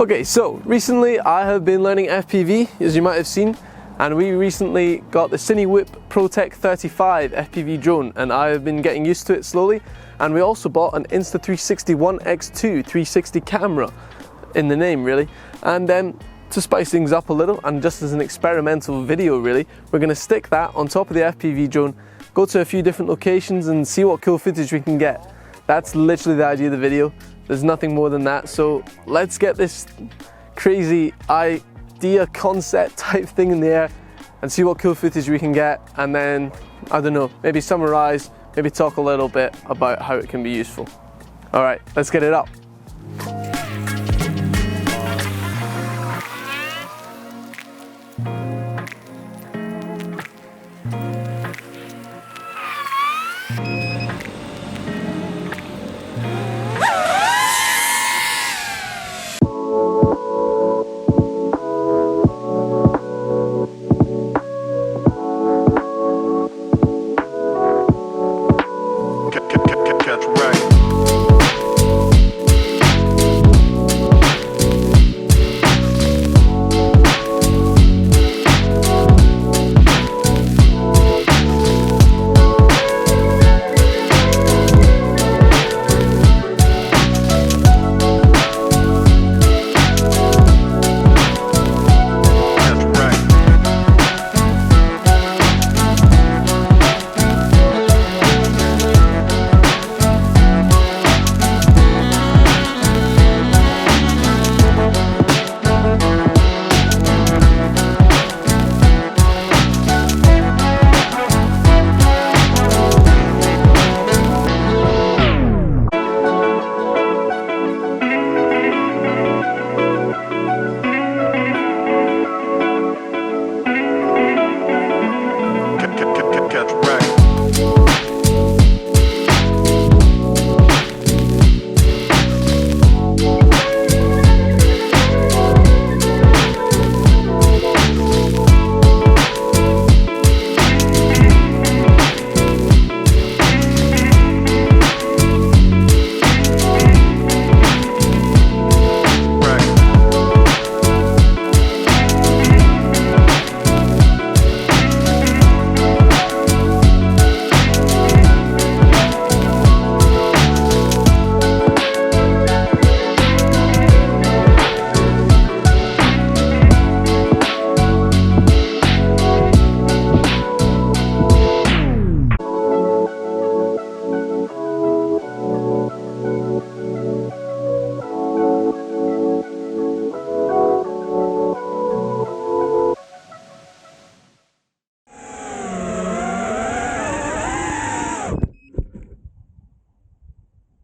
Okay, so recently I have been learning FPV, as you might have seen, and we recently got the Cinewhip ProTech 35 FPV drone, and I have been getting used to it slowly. And we also bought an Insta 360-1X2 360 camera, in the name really. And to spice things up a little, and just as an experimental video really, we're going to stick that on top of the FPV drone, go to a few different locations and see what cool footage we can get. That's literally the idea of the video. There's nothing more than that, so let's get this crazy idea concept type thing in the air and see what cool footage we can get, and then, I don't know, maybe summarize, maybe talk a little bit about how it can be useful. Alright, let's get it up.